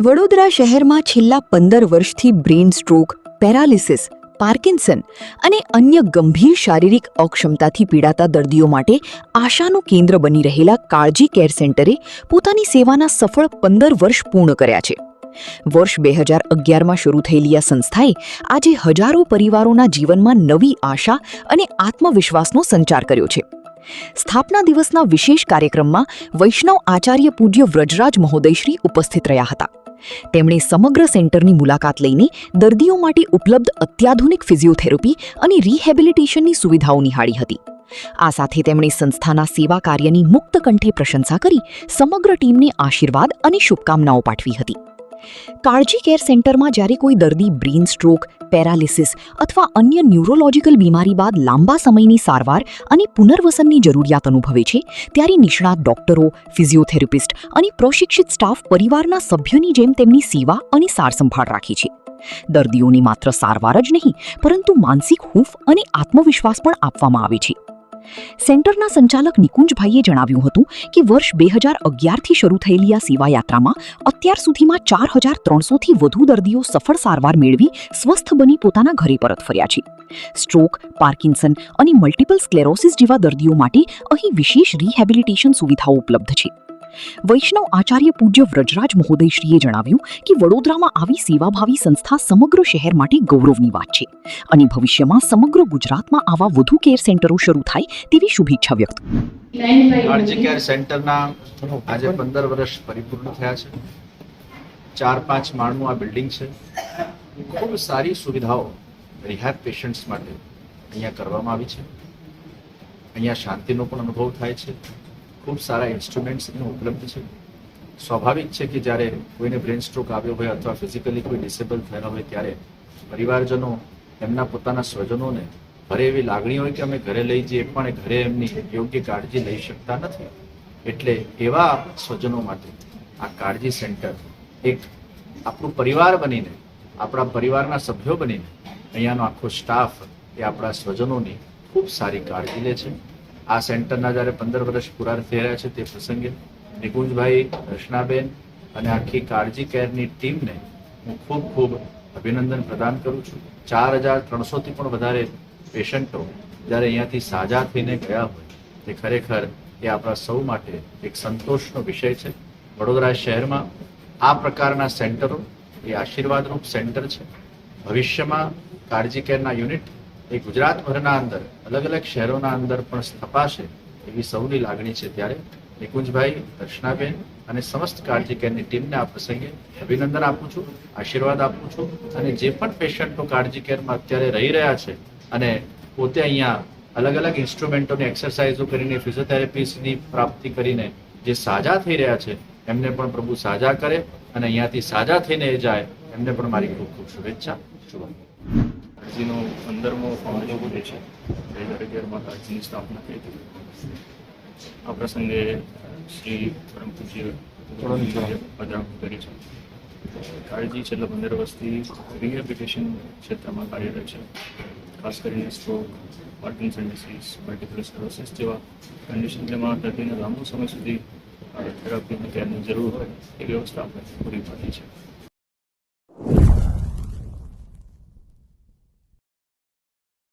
વડોદરા શહેરમાં છેલ્લા 15 વર્ષથી બ્રેઇન સ્ટ્રોક, પેરાલિસિસ, પાર્કિન્સન અને અન્ય ગંભીર શારીરિક અક્ષમતાથી પીડાતા દર્દીઓ માટે આશાનું કેન્દ્ર બની રહેલા કાળજી કેર સેન્ટરે પોતાની સેવાના સફળ 15 વર્ષ પૂર્ણ કર્યા છે. વર્ષ 2011માં શરૂ થયેલી આ સંસ્થાએ આજે હજારો પરિવારોના જીવનમાં નવી આશા અને આત્મવિશ્વાસનો સંચાર કર્યો છે. સ્થાપના દિવસના વિશેષ કાર્યક્રમમાં વૈષ્ણવ આચાર્ય પૂજ્ય વ્રજરાજ મહોદયશ્રી ઉપસ્થિત રહ્યા હતા. તેમણે સમગ્ર સેન્ટરની મુલાકાત લઈને દર્દીઓ માટે ઉપલબ્ધ અત્યાધુનિક ફિઝિયોથેરાપી અને રિહેબિલિટેશનની સુવિધાઓ નિહાળી હતી. આ સાથે તેમણે સંસ્થાના સેવા કાર્યની મુક્ત કંઠે પ્રશંસા કરી સમગ્ર ટીમને આશીર્વાદ અને શુભકામનાઓ પાઠવી હતી. કાળજી કેર સેન્ટરમાં જ્યારે કોઈ દર્દી બ્રેઇન સ્ટ્રોક, પેરાલિસિસ અથવા અન્ય ન્યુરોલોજિકલ બીમારી બાદ લાંબા સમયની સારવાર અને પુનર્વસનની જરૂરિયાત અનુભવે છે, ત્યારે નિષ્ણાત ડોક્ટરો, ફિઝિયોથેરાપિસ્ટ અને પ્રશિક્ષિત સ્ટાફ પરિવારના સભ્યોની જેમ તેમની સેવા અને સારસંભાળ રાખે છે. દર્દીઓને માત્ર સારવાર જ નહીં, પરંતુ માનસિક હૂંફ અને આત્મવિશ્વાસ પણ આપવામાં આવે છે. સેન્ટરના સંચાલક નિકુંજભાઈએ જણાવ્યું હતું કે વર્ષ 2011થી શરૂ થયેલી આ સેવા યાત્રામાં અત્યાર સુધીમાં 4300થી વધુ દર્દીઓ સફળ સારવાર મેળવી સ્વસ્થ બની પોતાના ઘરે પરત ફર્યા છે. સ્ટ્રોક, પાર્કિન્સન અને મલ્ટિપલ સ્ક્લેરોસિસ જેવા દર્દીઓ માટે અહીં વિશેષ રિહેબિલિટેશન સુવિધાઓ ઉપલબ્ધ છે. વૈષ્ણવ આચાર્ય પૂજ્ય વ્રજરાજ મહોદયશ્રીએ જણાવ્યું કે વડોદરામાં આવી સેવાભાવી સંસ્થા સમગ્ર શહેર માટે ગૌરવની વાત છે અને ભવિષ્યમાં સમગ્ર ગુજરાતમાં આવા વધુ કેર સેન્ટરો શરૂ થાય તેવી શુભેચ્છા વ્યક્ત કરી. કાળજી કેર સેન્ટરના આજે 15 વર્ષ પરિપૂર્ણ થયા છે. 4-5 માળનું આ બિલ્ડિંગ છે. ખૂબ સારી સુવિધાઓ રિહેબ પેશન્ટ્સ માટે અહીંયા કરવામાં આવી છે. અહીંયા શાંતિનો પણ અનુભવ થાય છે. ખૂબ સારા ઇન્સ્ટ્રુમેન્ટ્સ ઉપલબ્ધ છે. સ્વાભાવિક છે કે જ્યારે કોઈને બ્રેન સ્ટ્રોક આવ્યો હોય અથવા ફિઝિકલી કોઈ ડિસેબલ થયેલા હોય ત્યારે પરિવારજનો એમના પોતાના સ્વજનોને ઘરે એવી લાગણી હોય કે અમે ઘરે લઈ જઈએ, પણ ઘરે એમની યોગ્ય કાળજી લઈ શકતા નથી. એટલે એવા સ્વજનો માટે આ કાળજી સેન્ટર એક આપણું પરિવાર બનીને, આપણા પરિવારના સભ્યો બનીને અહીંયાનો આખો સ્ટાફ એ આપણા સ્વજનોની ખૂબ સારી કાળજી લે છે. આ સેન્ટરના જ્યારે 15 વર્ષ પૂરા થઈ રહ્યા છે તે પ્રસંગે નિકુંજભાઈ, દર્શનાબેન અને આખી કાળજી કેરની ટીમને હું ખૂબ ખૂબ અભિનંદન પ્રદાન કરું છું. 4300થી પણ વધારે પેશન્ટો જ્યારે અહીંયાથી સાજા થઈને ગયા હોય તે ખરેખર એ આપણા સૌ માટે એક સંતોષનો વિષય છે. વડોદરા શહેરમાં આ પ્રકારના સેન્ટરો એ આશીર્વાદરૂપ સેન્ટર છે. ભવિષ્યમાં કાળજી કેરના યુનિટ એ ગુજરાતભરના અંદર અલગ અલગ શહેરોના અંદર પણ સ્થપાશે એવી સૌની લાગણી છે. ત્યારે નિકુંજભાઈ, દર્શનાબેન અને સમસ્ત કાળજી કેરની ટીમને આ પ્રસંગે અભિનંદન આપું છું, આશીર્વાદ આપું છું. અને જે પણ પેશન્ટો કાળજી કેરમાં અત્યારે રહી રહ્યા છે અને પોતે અહીંયા અલગ અલગ ઇન્સ્ટ્રુમેન્ટોની એક્સરસાઇઝો કરીને, ફિઝિયોથેરાપીની પ્રાપ્તિ કરીને જે સાજા થઈ રહ્યા છે એમને પણ પ્રભુ સાજા કરે અને અહીંયાથી સાજા થઈને એ જાય એમને પણ મારી ખૂબ ખૂબ શુભેચ્છા. શુભમ કાળજીનો 15મો ફાઉન્ડેશન ડે છે. 2011માં કાળજીની સ્થાપના થઈ હતી. આ પ્રસંગે શ્રી પરમ પૂજ્ય પધરામણી કરી છે. કાળજી છેલ્લા 15 વર્ષથી રિહેબિલિટેશન ક્ષેત્રમાં કાર્યરત છે. ખાસ કરીને stroke, Parkinson disease, multiple sclerosis જેવા કન્ડિશન જેમાં દર્દીને લાંબો સમય સુધી થેરાપી અને કેરની જરૂર હોય એ વ્યવસ્થા આપણે પૂરી પાડી છે.